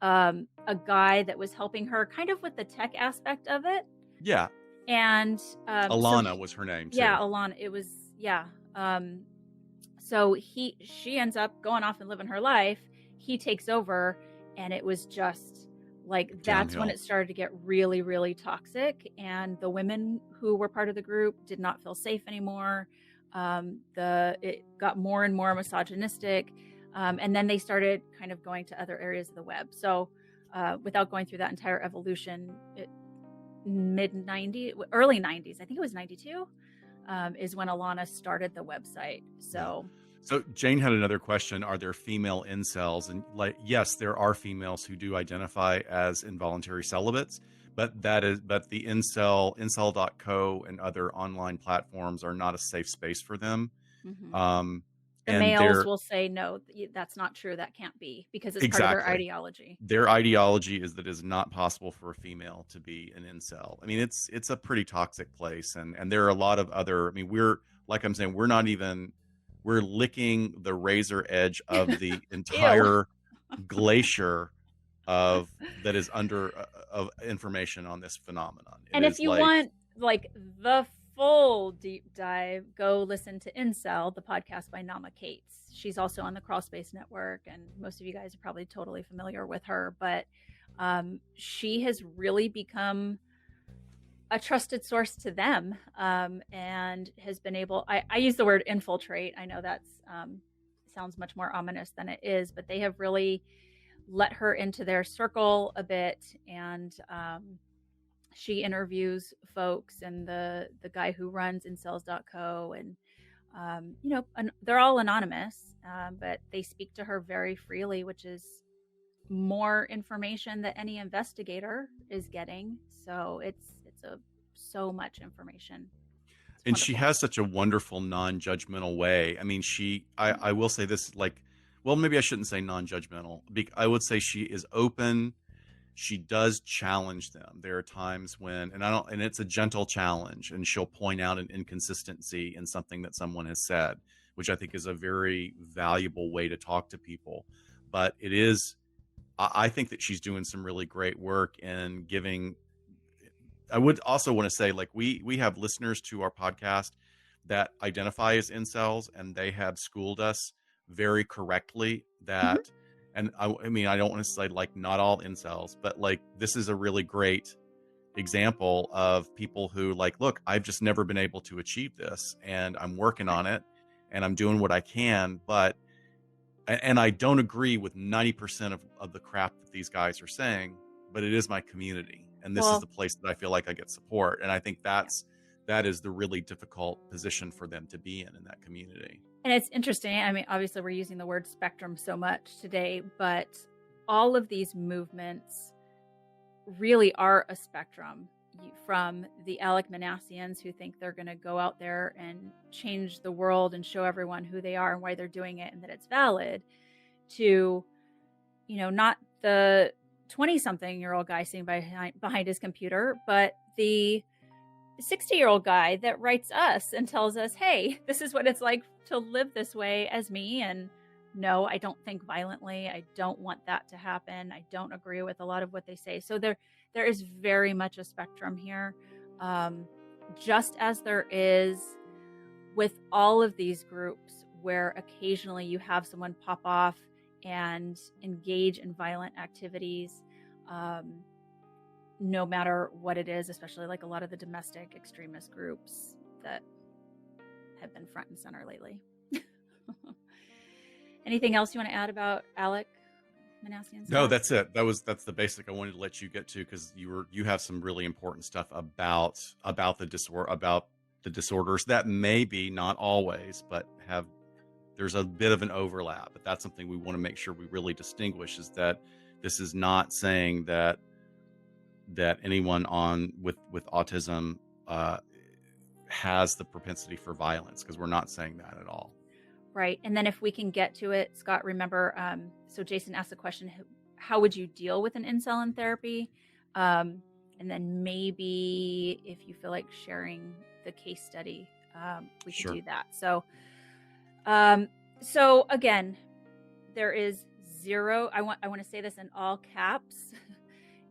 [SPEAKER 2] a guy that was helping her kind of with the tech aspect of it.
[SPEAKER 1] Yeah.
[SPEAKER 2] And
[SPEAKER 1] Alana was her name
[SPEAKER 2] yeah,
[SPEAKER 1] too.
[SPEAKER 2] Alana, it was, yeah. So she ends up going off and living her life. He takes over, and it was just like that's when
[SPEAKER 1] Downhill.
[SPEAKER 2] it started to get really, really toxic. And the women who were part of the group did not feel safe anymore. It got more and more misogynistic, and then they started kind of going to other areas of the web. So, without going through that entire evolution, mid 90s, early 90s, I think it was 92, is when Alana started the website. So,
[SPEAKER 1] So Jane had another question. Are there female incels? And, like, yes, there are females who do identify as involuntary celibates, but the incel.co and other online platforms are not a safe space for them.
[SPEAKER 2] mhm.
[SPEAKER 1] Um,
[SPEAKER 2] The
[SPEAKER 1] and
[SPEAKER 2] males
[SPEAKER 1] they're
[SPEAKER 2] will say, no, that's not true. That can't be because it's part of their
[SPEAKER 1] exactly,
[SPEAKER 2] ideology.
[SPEAKER 1] their ideology is that it's not possible for a female to be an incel. I mean, it's a pretty toxic place, and there are a lot of other. I mean, we're, like I'm saying, we're licking the razor edge of the
[SPEAKER 2] Ew.
[SPEAKER 1] entire glacier of that is under of information on this phenomenon. It
[SPEAKER 2] And if
[SPEAKER 1] is
[SPEAKER 2] you
[SPEAKER 1] like,
[SPEAKER 2] want like the full deep dive, go listen to Incel, the podcast by Nama Cates. She's also on the Crawl Space Network, and most of you guys are probably totally familiar with her. But She has really become a trusted source to them, and has been able, I use the word infiltrate. I know that's sounds much more ominous than it is, but they have really let her into their circle a bit, and she interviews folks, and the guy who runs incels.co, and they're all anonymous, but they speak to her very freely, which is more information that any investigator is getting. So it's a so much information. It's
[SPEAKER 1] And she
[SPEAKER 2] wonderful.
[SPEAKER 1] has such a wonderful non-judgmental way. I mean, I will say this, like, well, maybe I shouldn't say non-judgmental. I would say she is open. She does challenge them. There are times when, and it's a gentle challenge, and she'll point out an inconsistency in something that someone has said, which I think is a very valuable way to talk to people. But it is, I think that she's doing some really great work in giving. I would also want to say, like, we have listeners to our podcast that identify as incels, and they have schooled us very correctly
[SPEAKER 2] Mm-hmm.
[SPEAKER 1] that, and I mean, I don't want to say like not all incels, but like this is a really great example of people who like, look, I've just never been able to achieve this, and I'm working
[SPEAKER 2] Right.
[SPEAKER 1] on it, and I'm doing what I can, but and I don't agree with 90% of the crap that these guys are saying, but it is my community. And this is
[SPEAKER 2] Well,
[SPEAKER 1] the place that I feel like I get support. And I think
[SPEAKER 2] yeah.
[SPEAKER 1] that is the really difficult position for them to be in that community.
[SPEAKER 2] And it's interesting. I mean, obviously, we're using the word spectrum so much today, but all of these movements really are a spectrum, from the Alec Manassians, who think they're going to go out there and change the world and show everyone who they are and why they're doing it and that it's valid, to, not the 20-something-year-old guy sitting behind his computer, but the 60-year-old guy that writes us and tells us, hey, this is what it's like to live this way as me. And no, I don't think violently. I don't want that to happen. I don't agree with a lot of what they say. So there is very much a spectrum here, just as there is with all of these groups, where occasionally you have someone pop off and engage in violent activities, no matter what it is, especially like a lot of the domestic extremist groups that have been front and center lately. Anything else you want to add about Alec Manassian's
[SPEAKER 1] No,
[SPEAKER 2] talk?
[SPEAKER 1] that's it. That's the basic I wanted to let you get to, because you have some really important stuff about the disorders that maybe not always, but have, there's a bit of an overlap. But that's something we want to make sure we really distinguish, is that this is not saying that anyone with autism has the propensity for violence, because we're not saying that at all.
[SPEAKER 2] Right. And then if we can get to it, Scott, remember, so Jason asked the question, how would you deal with an incel in therapy? And then maybe if you feel like sharing the case study, we could
[SPEAKER 1] Sure.
[SPEAKER 2] do that. So again, there is zero, I want to say this in all caps.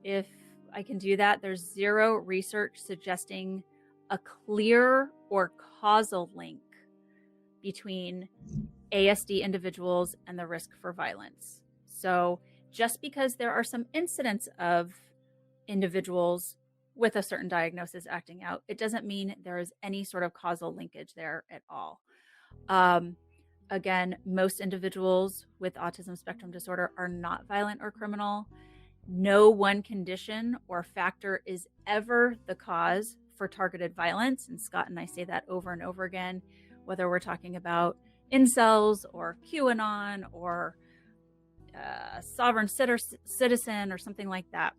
[SPEAKER 2] If I can do that, there's zero research suggesting a clear or causal link between ASD individuals and the risk for violence. So just because there are some incidents of individuals with a certain diagnosis acting out, it doesn't mean there is any sort of causal linkage there at all. Again, most individuals with autism spectrum disorder are not violent or criminal. No one condition or factor is ever the cause for targeted violence. And Scott and I say that over and over again, whether we're talking about incels or QAnon or sovereign citizen or something like that.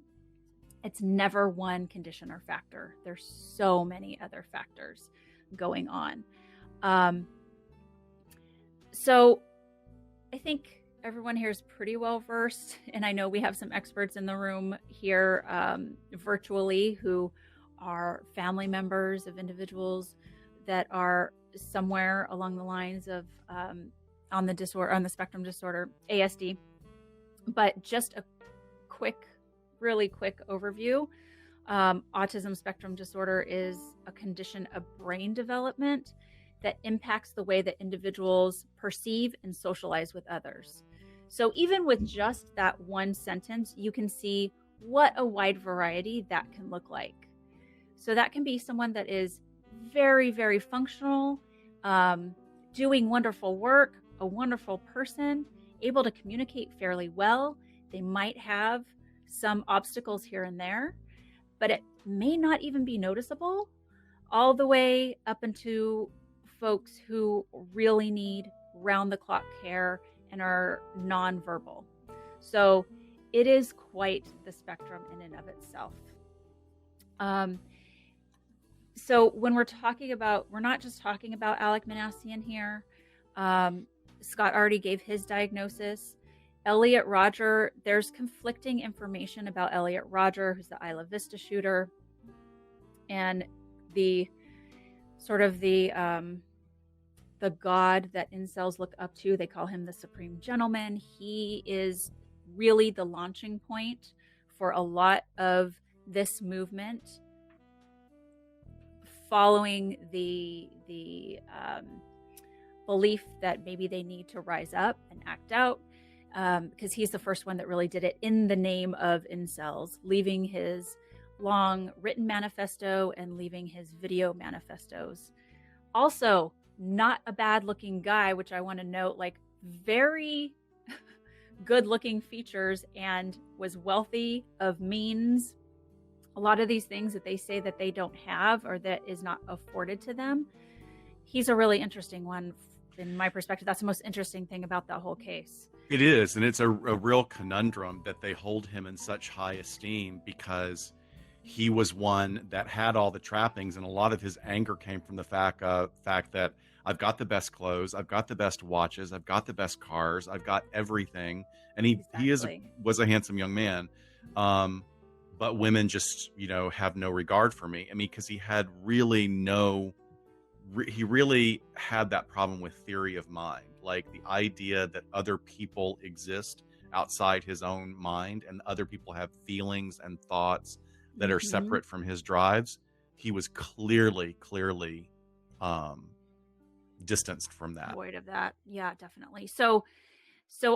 [SPEAKER 2] It's never one condition or factor. There's so many other factors going on. So I think everyone here is pretty well versed, and I know we have some experts in the room here virtually who are family members of individuals that are somewhere along the lines of on the spectrum disorder, ASD. But just a really quick overview. Autism spectrum disorder is a condition of brain development that impacts the way that individuals perceive and socialize with others. So even with just that one sentence, you can see what a wide variety that can look like. So that can be someone that is very, very functional, doing wonderful work, a wonderful person, able to communicate fairly well. They might have some obstacles here and there, but it may not even be noticeable, all the way up into folks who really need round the clock care and are nonverbal. So it is quite the spectrum in and of itself. So when we're talking about, we're not just talking about Alec Manassian here. Scott already gave his diagnosis. Elliot Rodger, there's conflicting information about Elliot Rodger, who's the Isla Vista shooter, and the sort of the god that incels look up to. They call him the Supreme Gentleman. He is really the launching point for a lot of this movement, following the belief that maybe they need to rise up and act out, because he's the first one that really did it in the name of incels, leaving his long written manifesto and leaving his video manifestos. Also, not a bad looking guy, which I want to note, like very good looking features, and was wealthy of means. A lot of these things that they say that they don't have or that is not afforded to them. He's a really interesting one in my perspective. That's the most interesting thing about that whole case.
[SPEAKER 1] It is, and it's a real conundrum that they hold him in such high esteem, because he was one that had all the trappings, and a lot of his anger came from the fact that I've got the best clothes, I've got the best watches, I've got the best cars, I've got everything, and
[SPEAKER 2] Exactly.
[SPEAKER 1] was a handsome young man, but women just have no regard for me. I mean, because he really had that problem with theory of mind, like the idea that other people exist outside his own mind, and other people have feelings and thoughts that are separate from his drives. He was clearly distanced from that.
[SPEAKER 2] Void of that. Yeah, definitely. So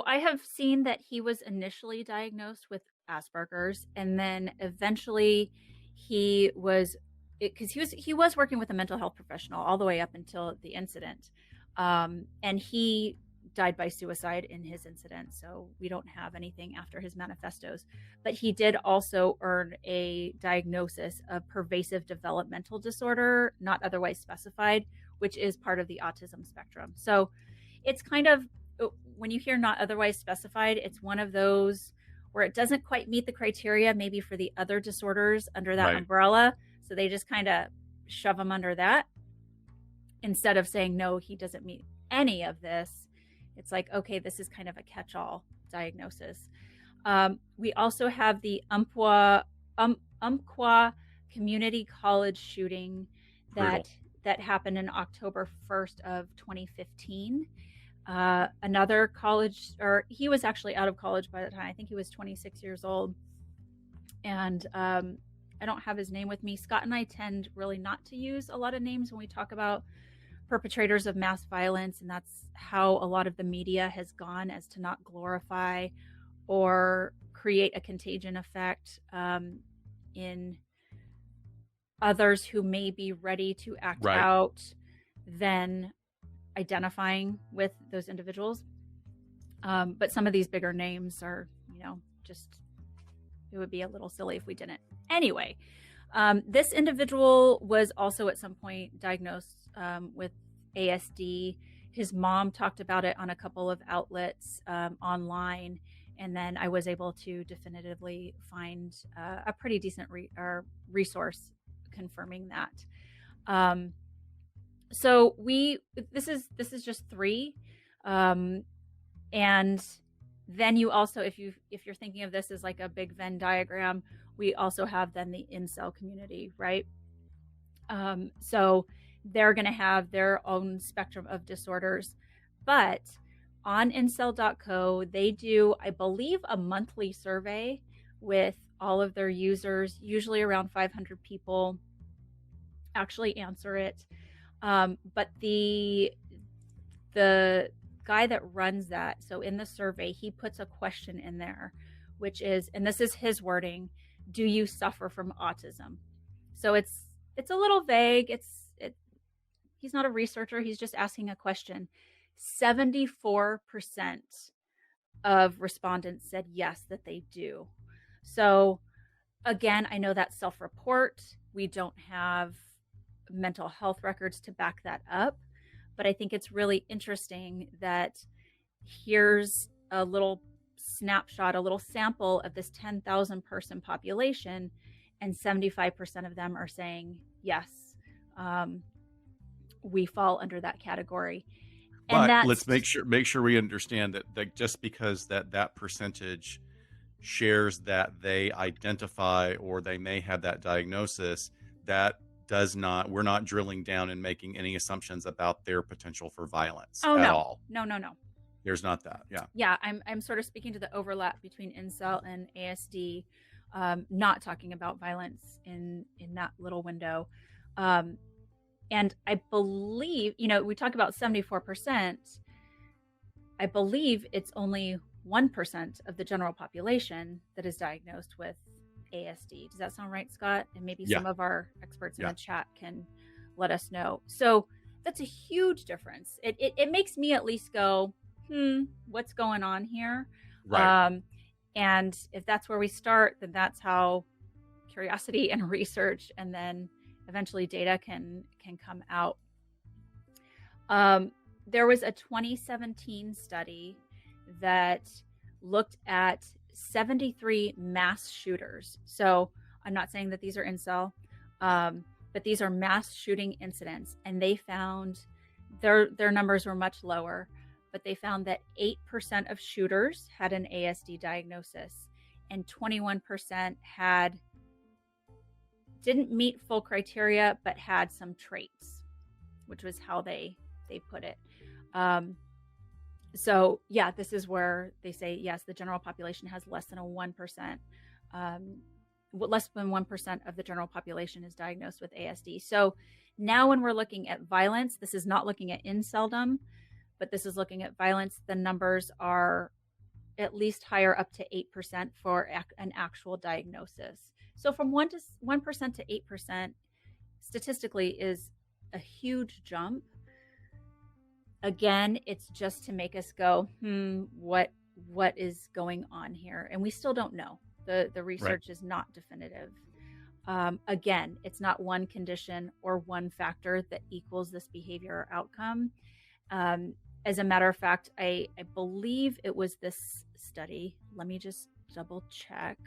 [SPEAKER 2] I have seen that he was initially diagnosed with Asperger's, and then eventually he was, because he was working with a mental health professional all the way up until the incident, and he died by suicide in his incident. So we don't have anything after his manifestos, but he did also earn a diagnosis of pervasive developmental disorder, not otherwise specified, which is part of the autism spectrum. So it's kind of, when you hear not otherwise specified, it's one of those where it doesn't quite meet the criteria maybe for the other disorders under that
[SPEAKER 1] Right.
[SPEAKER 2] umbrella. So they just kind of shove him under that instead of saying, no, he doesn't meet any of this. It's like, okay, this is kind of a catch-all diagnosis. We also have the Umpqua Community College shooting that happened in October 1st of 2015. Another college, or he was actually out of college by the time. I think he was 26 years old. And I don't have his name with me. Scott and I tend really not to use a lot of names when we talk about perpetrators of mass violence, and that's how a lot of the media has gone, as to not glorify or create a contagion effect in others who may be ready to act out than identifying with those individuals. But some of these bigger names are, just, it would be a little silly if we didn't. Anyway, this individual was also at some point diagnosed with ASD. His mom talked about it on a couple of outlets online, and then I was able to definitively find a pretty decent resource confirming that. So this is just 3, and then you also, if you're thinking of this as like a big Venn diagram, we also have then the incel community, right? So they're going to have their own spectrum of disorders, but on incel.co, they do, I believe, a monthly survey with all of their users. Usually around 500 people actually answer it. But the guy that runs that, so in the survey, he puts a question in there, which is, and this is his wording, do you suffer from autism? So it's a little vague. He's not a researcher, he's just asking a question. 74% of respondents said yes, that they do. So again, I know that's self-report. We don't have mental health records to back that up, but I think it's really interesting that here's a little snapshot, a little sample of this 10,000 person population, and 75% of them are saying yes, we fall under that category. And
[SPEAKER 1] But
[SPEAKER 2] that's,
[SPEAKER 1] let's make sure we understand that just because that percentage shares that they identify or they may have that diagnosis, that does not, we're not drilling down and making any assumptions about their potential for violence at all.
[SPEAKER 2] No.
[SPEAKER 1] There's not that.
[SPEAKER 2] Yeah, I'm sort of speaking to the overlap between incel and ASD, not talking about violence in that little window. And I believe, we talk about 74%. I believe it's only 1% of the general population that is diagnosed with ASD. Does that sound right, Scott? And maybe some of our experts in the chat can let us know. So that's a huge difference. It makes me at least go, what's going on here?
[SPEAKER 1] Right.
[SPEAKER 2] And if that's where we start, then that's how curiosity and research and then eventually data can come out. There was a 2017 study that looked at 73 mass shooters. So I'm not saying that these are incel, but these are mass shooting incidents, and they found their numbers were much lower, but they found that 8% of shooters had an ASD diagnosis, and 21% didn't meet full criteria, but had some traits, which was how they put it. So yeah, this is where they say, yes, the general population has less than 1%. Less than 1% of the general population is diagnosed with ASD. So now when we're looking at violence, this is not looking at inceldom, but this is looking at violence. The numbers are at least higher, up to 8% for an actual diagnosis. So from 1% to 8% statistically is a huge jump. Again, it's just to make us go, what is going on here? And we still don't know. The research is not definitive. Again, it's not one condition or one factor that equals this behavior or outcome. As a matter of fact, I believe it was this study, let me just double check,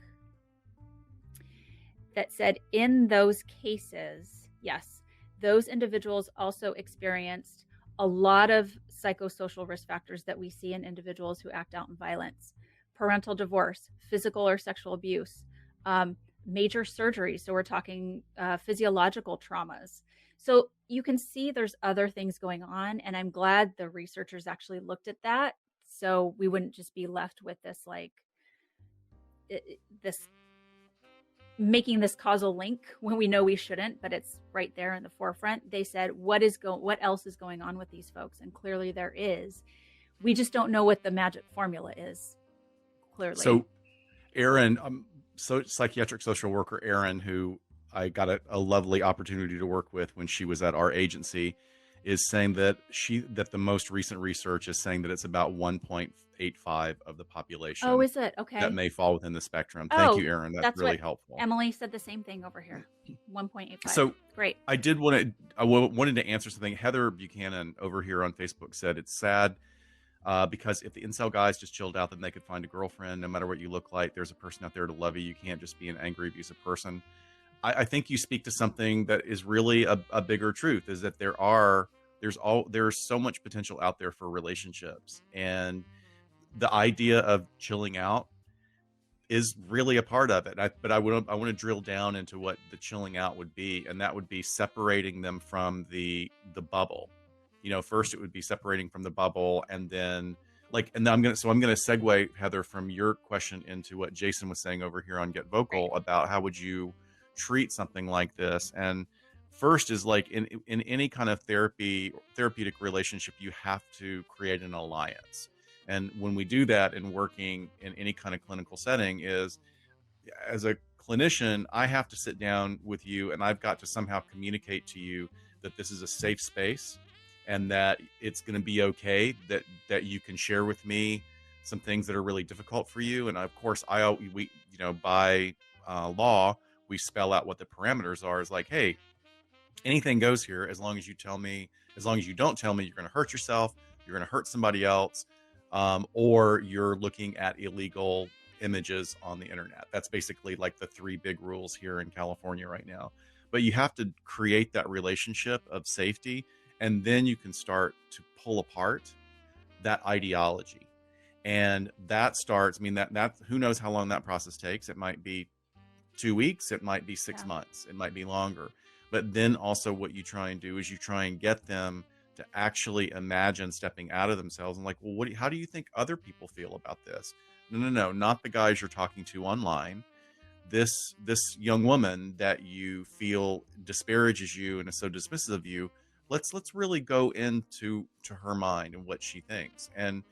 [SPEAKER 2] that said in those cases, yes, those individuals also experienced a lot of psychosocial risk factors that we see in individuals who act out in violence: parental divorce, physical or sexual abuse, major surgery. So we're talking physiological traumas. So you can see there's other things going on, and I'm glad the researchers actually looked at that, so we wouldn't just be left with this this making this causal link when we know we shouldn't, but it's right there in the forefront. They said, what else is going on with these folks? And clearly there is. We just don't know what the magic formula is, clearly.
[SPEAKER 1] So Erin, psychiatric social worker Erin, who I got a lovely opportunity to work with when she was at our agency, is saying that the most recent research is saying that it's about 1.85 of the population.
[SPEAKER 2] Oh, is it? Okay.
[SPEAKER 1] That may fall within the spectrum. Thank you, Erin. That's really helpful.
[SPEAKER 2] Emily said the same thing over here. 1.85.
[SPEAKER 1] So
[SPEAKER 2] great.
[SPEAKER 1] I wanted to answer something. Heather Buchanan over here on Facebook said it's sad because if the incel guys just chilled out, then they could find a girlfriend. No matter what you look like, there's a person out there to love you. You can't just be an angry, abusive person. I think you speak to something that is really a bigger truth, is that there's so much potential out there for relationships, and the idea of chilling out is really a part of it. But I want to drill down into what the chilling out would be, and that would be separating them from the bubble. First it would be separating from the bubble, and then I'm gonna segue, Heather, from your question into what Jason was saying over here on Get Vocal about how would you treat something like this. And first is in any kind of therapeutic relationship, you have to create an alliance. And when we do that in working in any kind of clinical setting is, as a clinician, I have to sit down with you and I've got to somehow communicate to you that this is a safe space and that it's going to be okay, that you can share with me some things that are really difficult for you. And of course, we, by law, we spell out what the parameters are. Is like, hey, anything goes here as long as you tell me, as long as you don't tell me you're going to hurt yourself, you're going to hurt somebody else, or you're looking at illegal images on the internet. That's basically like the three big rules here in California right now. But you have to create that relationship of safety, and then you can start to pull apart that ideology. And that starts, I mean, that who knows how long that process takes. It might be 2 weeks, it might be 6 months, it might be longer. But then also what you try and do is you try and get them to actually imagine stepping out of themselves and like, well, how do you think other people feel about this? No, not the guys you're talking to online. This young woman that you feel disparages you and is so dismissive of you, let's really go into her mind and what she thinks. And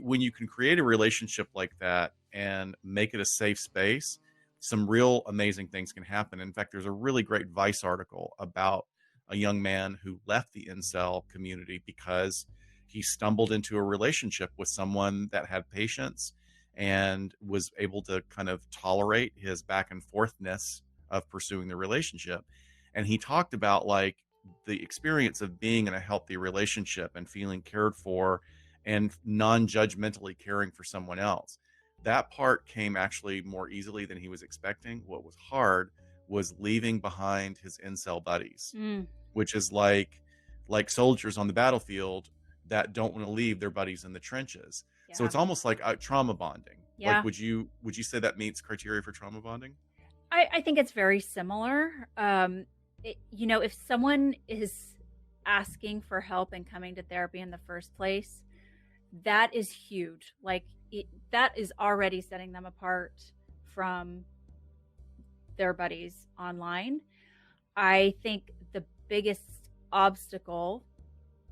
[SPEAKER 1] when you can create a relationship like that and make it a safe space, some real amazing things can happen. In fact, there's a really great Vice article about a young man who left the incel community because he stumbled into a relationship with someone that had patience and was able to kind of tolerate his back and forthness of pursuing the relationship. And he talked about like the experience of being in a healthy relationship and feeling cared for and non-judgmentally caring for someone else. That part came actually more easily than he was expecting. What was hard was leaving behind his incel buddies, which is like soldiers on the battlefield that don't want to leave their buddies in the trenches. Yeah. So it's almost like trauma bonding. Yeah. Like, would you say that meets criteria for trauma bonding?
[SPEAKER 2] I think it's very similar. If someone is asking for help and coming to therapy in the first place, that is huge. Like that is already setting them apart from their buddies online. I think the biggest obstacle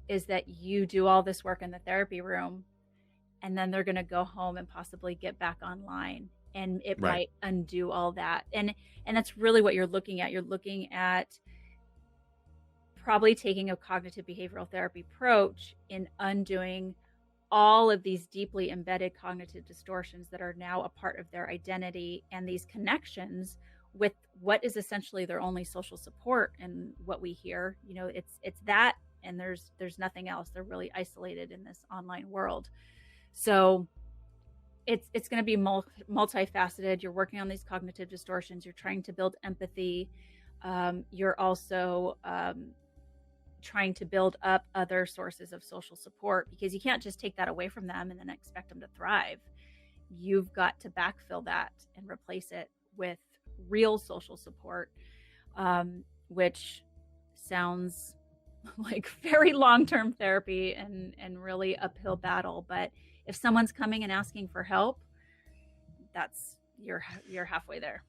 [SPEAKER 2] is that you do all this work in the therapy room and then they're going to go home and possibly get back online, and it might undo all that. And that's really what you're looking at. You're looking at probably taking a cognitive behavioral therapy approach in undoing all of these deeply embedded cognitive distortions that are now a part of their identity and these connections with what is essentially their only social support. And what we hear, it's that, and there's nothing else. They're really isolated in this online world. So it's going to be multifaceted. You're working on these cognitive distortions. You're trying to build empathy. You're also trying to build up other sources of social support, because you can't just take that away from them and then expect them to thrive. You've got to backfill that and replace it with real social support, which sounds like very long-term therapy and really uphill battle. But if someone's coming and asking for help, you're halfway there.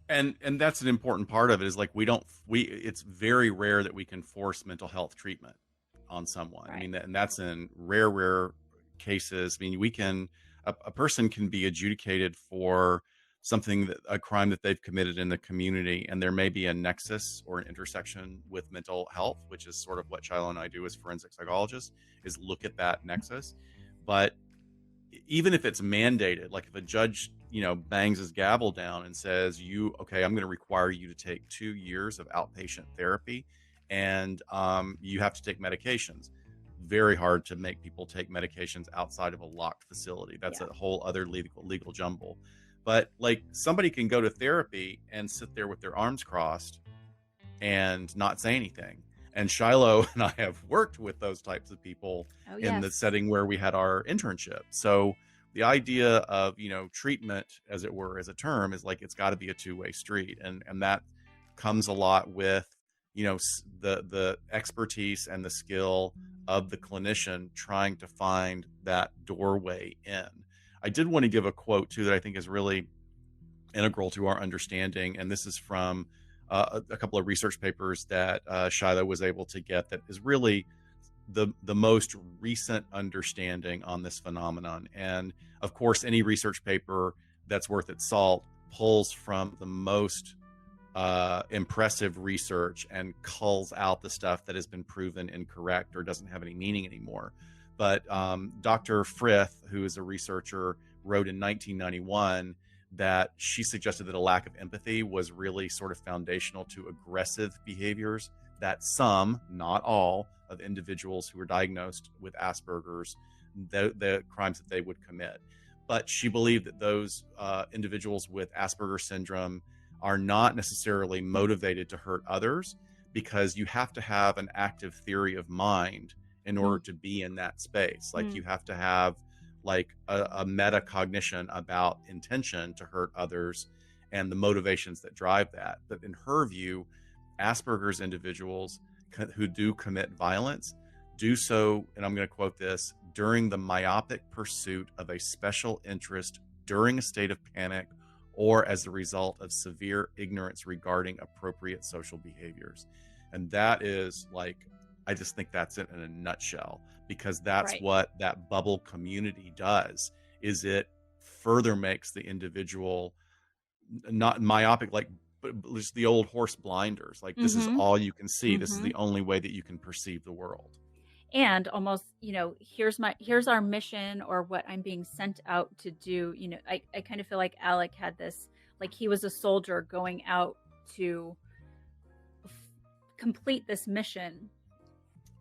[SPEAKER 1] And that's an important part of it, is like it's very rare that we can force mental health treatment on someone. Right. I mean, and that's in rare cases. I mean, a person can be adjudicated for a crime that they've committed in the community, and there may be a nexus or an intersection with mental health, which is sort of what Shiloh and I do as forensic psychologists, is look at that nexus. But even if it's mandated, like if a judge, bangs his gavel down and says, I'm going to require you to take 2 years of outpatient therapy, and you have to take medications. Very hard to make people take medications outside of a locked facility. That's a whole other legal jumble. But like, somebody can go to therapy and sit there with their arms crossed and not say anything. And Shiloh and I have worked with those types of people in the setting where we had our internship. So the idea of, treatment, as it were, as a term, is like, it's got to be a two-way street. And that comes a lot with, the expertise and the skill of the clinician trying to find that doorway in. I did want to give a quote too that I think is really integral to our understanding. And this is from a couple of research papers that Shiloh was able to get, that is really the most recent understanding on this phenomenon. And of course, any research paper that's worth its salt pulls from the most impressive research and culls out the stuff that has been proven incorrect or doesn't have any meaning anymore. But Dr. Frith, who is a researcher, wrote in 1991 that she suggested that a lack of empathy was really sort of foundational to aggressive behaviors that some, not all, of individuals who were diagnosed with Asperger's, the crimes that they would commit. But she believed that those individuals with Asperger's syndrome are not necessarily motivated to hurt others, because you have to have an active theory of mind in order to be in that space. Like you have to have like a metacognition about intention to hurt others and the motivations that drive that. But in her view, Asperger's individuals who do commit violence do so, and I'm going to quote this, during the myopic pursuit of a special interest during a state of panic or as a result of severe ignorance regarding appropriate social behaviors. And that is like, I just think that's it in a nutshell, because that's
[SPEAKER 2] Right.
[SPEAKER 1] what that bubble community does, is it further makes the individual not myopic, like just the old horse blinders. Like this is all you can see. This is the only way that you can perceive the world.
[SPEAKER 2] And almost, here's our mission, or what I'm being sent out to do. I kind of feel like Alec had this, like he was a soldier going out to complete this mission.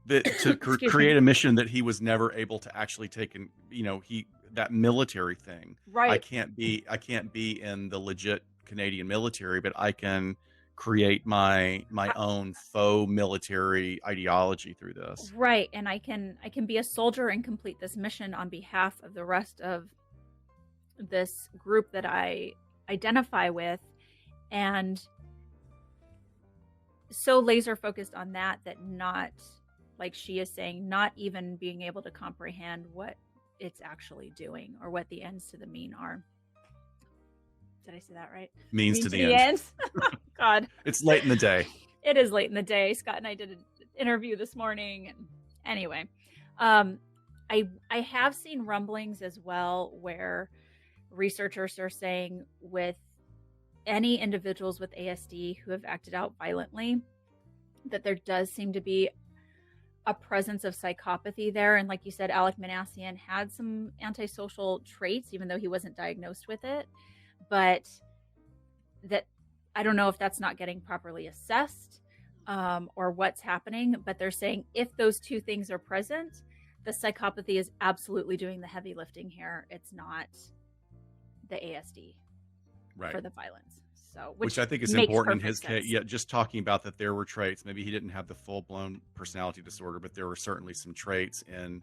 [SPEAKER 1] That to create a mission that he was never able to actually take in, that military thing.
[SPEAKER 2] Right.
[SPEAKER 1] I can't be in the legit Canadian military, but I can create my own faux military ideology through this.
[SPEAKER 2] Right. And I can be a soldier and complete this mission on behalf of the rest of this group that I identify with. And so laser focused on that not, like she is saying, not even being able to comprehend what it's actually doing or what the ends to the mean are. Did I say that right?
[SPEAKER 1] Means to the ends.
[SPEAKER 2] God.
[SPEAKER 1] It's late in the day.
[SPEAKER 2] It is late in the day. Scott and I did an interview this morning. And anyway, I have seen rumblings as well where researchers are saying with any individuals with ASD who have acted out violently, that there does seem to be a presence of psychopathy there. And like you said, Alec Manassian had some antisocial traits, even though he wasn't diagnosed with it. But that, I don't know if that's not getting properly assessed or what's happening. But they're saying if those two things are present, the psychopathy is absolutely doing the heavy lifting here. It's not the ASD for the violence. So,
[SPEAKER 1] which I think is important in his case. Yeah, just talking about that there were traits. Maybe he didn't have the full-blown personality disorder, but there were certainly some traits in,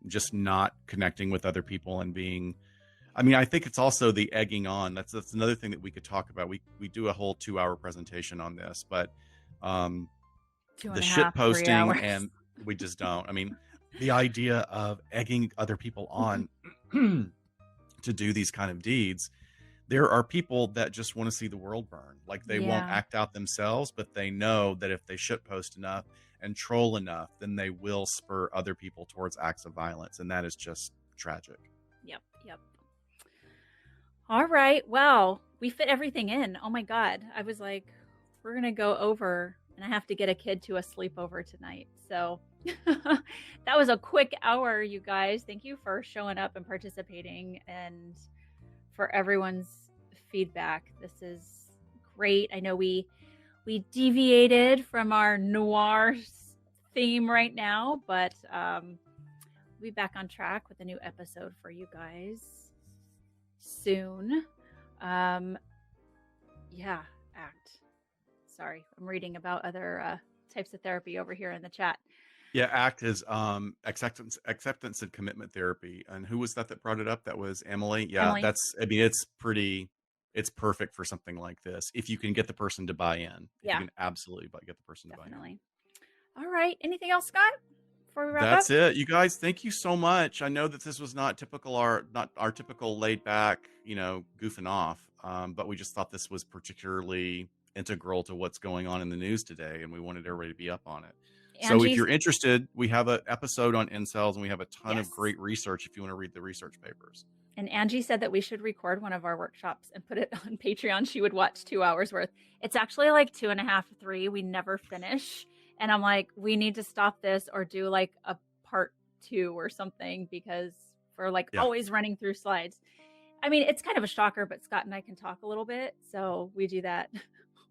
[SPEAKER 1] just not connecting with other people and being. I mean, I think it's also the egging on. That's another thing that we could talk about. We do a whole 2-hour presentation on this, but the shit posting, and we just don't. I mean, the idea of egging other people on to do these kind of deeds. There are people that just want to see the world burn. Like they won't act out themselves, but they know that if they shitpost enough and troll enough, then they will spur other people towards acts of violence. And that is just tragic.
[SPEAKER 2] Yep. All right. Well, we fit everything in. Oh my God. I was like, we're going to go over, and I have to get a kid to a sleepover tonight. So that was a quick hour, you guys. Thank you for showing up and participating, and for everyone's feedback. This is great. I know we deviated from our noir theme right now, but we'll be back on track with a new episode for you guys soon. ACT. Sorry, I'm reading about other types of therapy over here in the chat.
[SPEAKER 1] Yeah, ACT is acceptance and commitment therapy. And who was that brought it up? That was Emily. Yeah,
[SPEAKER 2] Emily.
[SPEAKER 1] it's perfect for something like this. If you can get the person to buy in.
[SPEAKER 2] Yeah.
[SPEAKER 1] You can absolutely get the person to buy in.
[SPEAKER 2] All right. Anything else, Scott? Before we wrap up?
[SPEAKER 1] That's it. You guys, thank you so much. I know that this was not our typical laid back, goofing off. But we just thought this was particularly integral to what's going on in the news today, and we wanted everybody to be up on it. So if
[SPEAKER 2] Angie's
[SPEAKER 1] you're interested, we have an episode on incels, and we have a ton of
[SPEAKER 2] yes.
[SPEAKER 1] great research if you want to read the research papers.
[SPEAKER 2] And Angie said that we should record one of our workshops and put it on Patreon. She would watch 2 hours worth. It's actually like 2.5 to 3. We never finish. And I'm like, we need to stop this or do like a part 2 or something, because we're like always running through slides. I mean, it's kind of a shocker, but Scott and I can talk a little bit. So we do that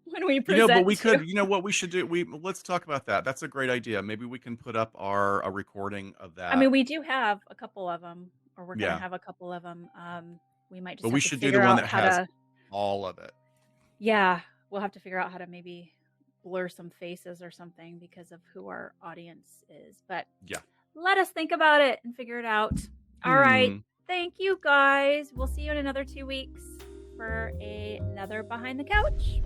[SPEAKER 2] when we present.
[SPEAKER 1] But we could, what we should do? Let's talk about that. That's a great idea. Maybe we can put up a recording of that.
[SPEAKER 2] I mean, we do have a couple of them, or we're going to have a couple of them. We might just
[SPEAKER 1] but
[SPEAKER 2] have
[SPEAKER 1] we
[SPEAKER 2] to
[SPEAKER 1] should do
[SPEAKER 2] figure
[SPEAKER 1] the one
[SPEAKER 2] out
[SPEAKER 1] that
[SPEAKER 2] how
[SPEAKER 1] has
[SPEAKER 2] to,
[SPEAKER 1] all of it.
[SPEAKER 2] Yeah, we'll have to figure out how to maybe blur some faces or something because of who our audience is. But let us think about it and figure it out. All right. Thank you, guys. We'll see you in another 2 weeks for another Behind the Couch.